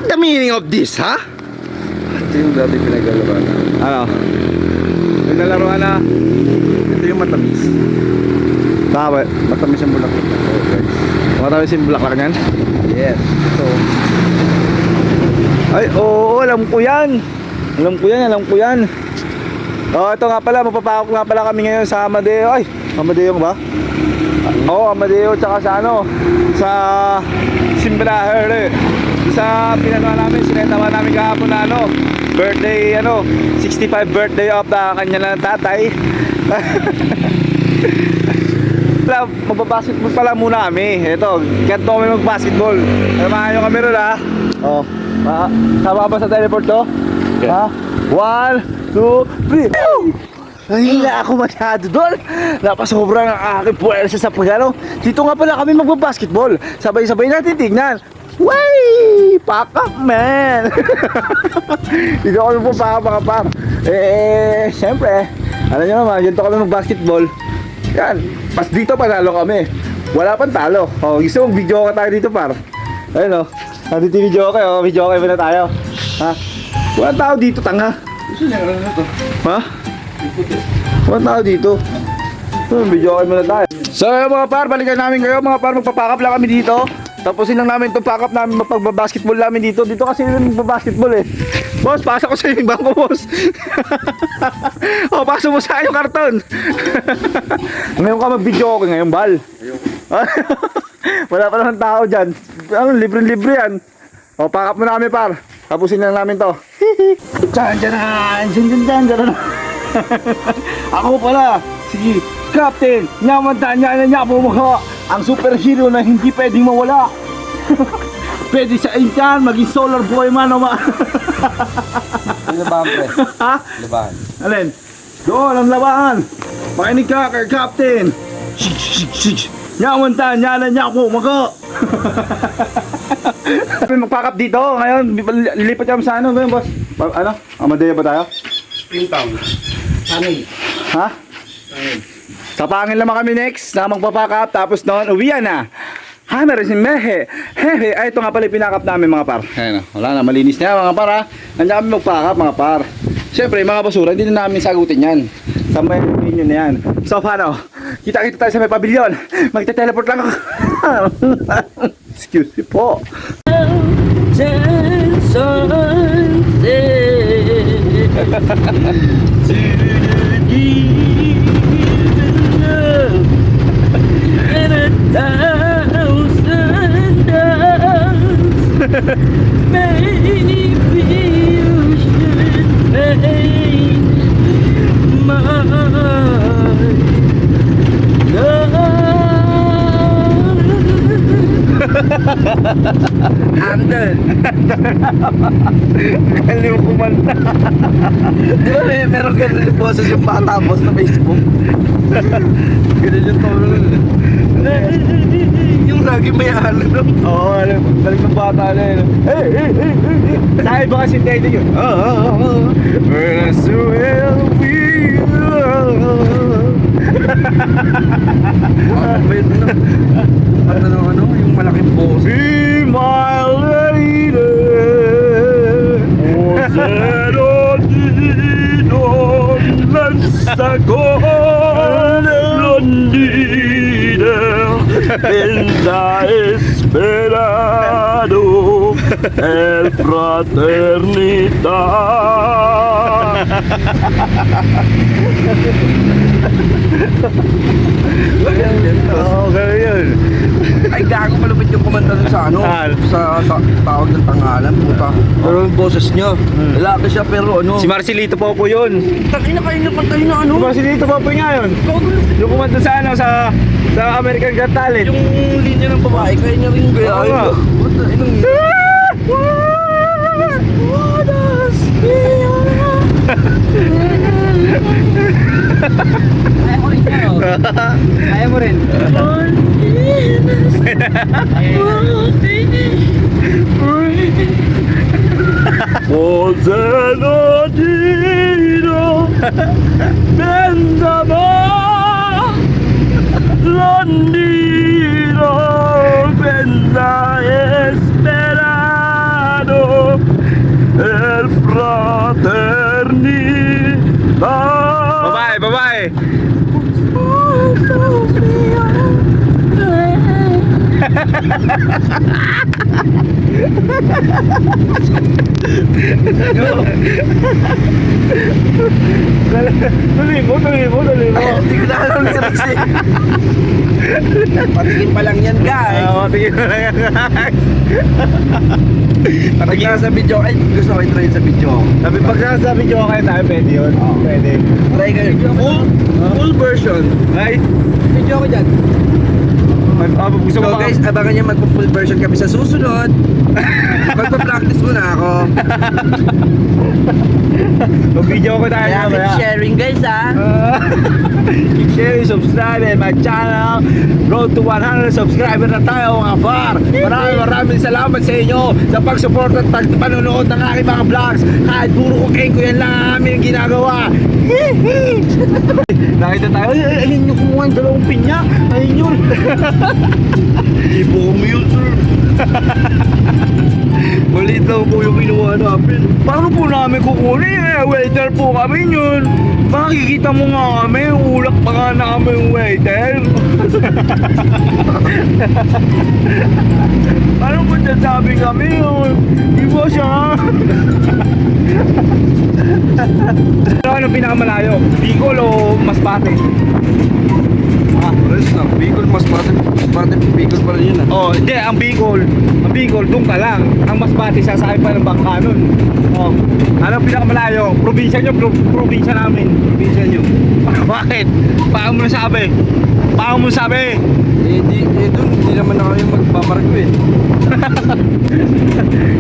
the meaning of this, ha? Ito yung dati pinaglalaroan na. Ano? Pinalaruan na. Ito yung matamis. Tama. Matamis yung bulaklak na. Oh, guys. Matamis yung bulaklak niyan? Yes. Ito. Ay, oo, alam ko yan. Alam ko yan, alam ko yan. Oh, ito nga pala, mapapakop nga pala kami ngayon sa Amadeo. Ay, Amadeo ba? Oo, Amadeo, tsaka sa ano, sa Simbraher eh. Sa pinagawa namin, sinentawa namin kahapon na ano, birthday, 65 birthday of the kanya ng tatay. Magbabasketball pala muna kami. Ito, ganito kami magbasketball. Samahan nyo kami ron, ha? Oh, sama ba sa teleport to? Okay. Ha? 1, 2, 3. Nahihila ako masyado doon. Napasobra ng aking puwersa sa pagano. Dito nga pala kami magbabasketball. Sabay-sabay natin tignan. Way! Pack up, man! Dito kami po pack up, mga par. Siyempre, alam nyo naman, dito kami magbasketball. Yan, pas dito panalo kami. Wala pang talo. Oh, gusto mong video ka tayo dito, par. Ayun, oh. Nandito yung video kayo, video kayo na tayo. Ha? Wala tao dito, tanga. Gusto niya ano na to? Ha? Wala tao dito. Video kayo muna tayo. So mga par, balikan namin kayo. Mga par, magpapakap lang kami dito. Tapusin lang namin itong pakap namin, mapagbabasketball namin dito. Dito kasi magbabasketball eh. Boss, pasok ko sa yung bangko, boss. O, pasok mo sa yung karton. Ngayon ka mag-video okay, ngayon bal. Wala pa naman tao dyan. Ano, libre-libre yan. O, pakap mo na kami, par. Tapusin lang namin to. Diyan. Ako pala, sige, Captain, nyamantaan niya po mga ang superhero na hindi pwedeng mawala. Pwede sa intan, maging solar boy man o Labahan, pre. Ha? Labahan. Alin? Doon ang labahan. Makinig ka kay Captain. Shik. Nyamantaan niya po mga. Magpakap dito ngayon. Lilipat kami sa ano ngayon, boss? Ano? Amadeo ba tayo? Springtown. Hangin. Ha? Hangin. Sa Pangil naman kami next na magpapakap. Tapos noon, uwian na. Hammer si Mehe. Hehe. Ay, ito nga pala yung pinakap namin, mga par. Ayan, wala na, malinis na mga par, ha. Nandiyan kami magpakap, mga par. Siyempre, mga basura, hindi na namin sagutin yan. Sa may opinion na yan. So, paano? Kita-kita tayo sa may pavilion. Magte-teleport lang ako. Excuse me po. Maybe you should make my Andel. Galing mo kumanta. Di ba meron ganun yung boses yung bata boss na Facebook? Ganun yung tono. Yung lagi may ano. Oo, alam. Galing ng bata na yun. Hey! Sa iba kasi tayo yun. When I swear we Ano, yung malaking boss. Be my lady. Zero dino lanzagol Londina Pensa esperado El fraternidad. Okay yun. Ay, gago malupit yung kumanta dun sa ano, sa tawag ng tangalan, puta. Pero yung boses niya, lalaki siya pero ano. Si Marcelito Popo yun. Tangina kayo na pantay na ano. Si Marcelito Popo nga yun. Yung kumanta sa ano, sa American Got Talent. Yung linya ng babae, kaya niya rin gaya. Oo nga. Puta, inong yun. Kaya mo rin yan, oh. Kaya mo rin. Pozenodino Benzama Londino Benza Esperado fraternidad. Bye-bye, bye-bye. Tuloy mo. Hindi ko na alam lyrics eh. Patingin pa lang yan, guys. Tingin mo lang yan. Pag nasa video, ay gusto ko i-try sa video. Sabi, pag nasa video kayo tayo, pwede yun. Pwede. Try kayo. Full version. Right? Video ko dyan. Gusto So mo guys, abangan nyo magpo-full version kami sa susunod. Magpa-practice muna ako. Mag-video ko tayo Kaya keep sharing guys ha. Keep sharing, subscribe in my channel. Road to 100 subscriber na tayo mga par. Maraming salamat sa inyo sa pag-support at pag-panonood ng aking mga vlogs. Kahit puro cocaine ko yan lang ang aming ginagawa. Nakita tayo, ayun yung kumuha ng dalawang pinya. Ayun yun. Ibo mo yun sir. Maliit lang po yung kinuha namin. Paano po namin kukunin? Waiter po kami yun. Makikita mo nga kami, ulak pa nga namin yung waiter. Paano po sasabi kami yun? Di ba siya? Ano pinakamalayo? Bicol o Masbate? Rest na. Bicol, mas bate Bicol pa rin yun ah. Oh, hindi, ang Bicol, doon ka lang. Ang Masbate, sasakay pa ng bangka nun. Oh, ano pinakamalayo? Probinsya nyo, probinsya namin. Probinsya nyo. Bakit? Paano mo nasabi? Dun, hindi naman na kami magpaparko eh.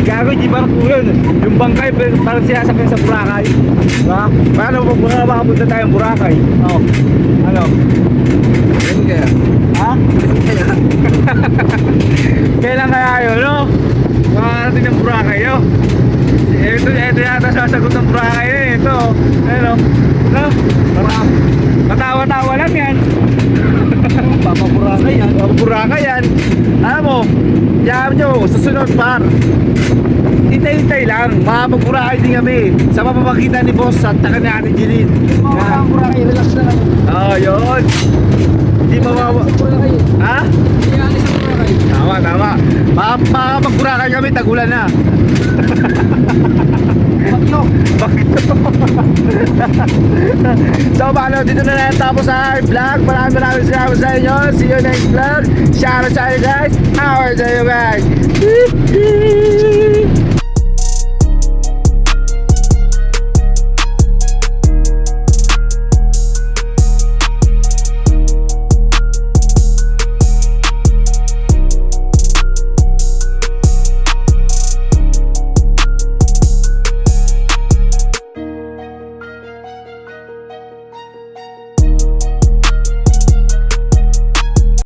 Gago, di ba po yun? Yung bangkay, parang sinasakyan sa Boracay. Diba? Paano makapunta tayong Boracay? Oh, ano? Yan kaya. Ha? Kaya. Kailan kaya yun, no? Makakarating ng Boracay, no? Ito yata sasagot ng Boracay eh. Ito, ano? No? Parang katawa-tawa lang yan. Papapuraka yan. Boracay yan. Alam mo, yaman nyo, susunod par. Hintay-hintay lang, makapag-Boracay din kami. Sa mapapakita ni Boss at taka ni Ate Jeline. Mga Boracay, relax na lang. Oo, yun. Hindi mawawa. Boracay. Ha? Hindi alis sa Boracay. Tama. Makapag-Boracay kami, tagulan na. Bagyo. So, paano, dito na natapos ang vlog. Maraming salamat sa inyo. See you next vlog. Shout out sa inyo guys. How are you guys?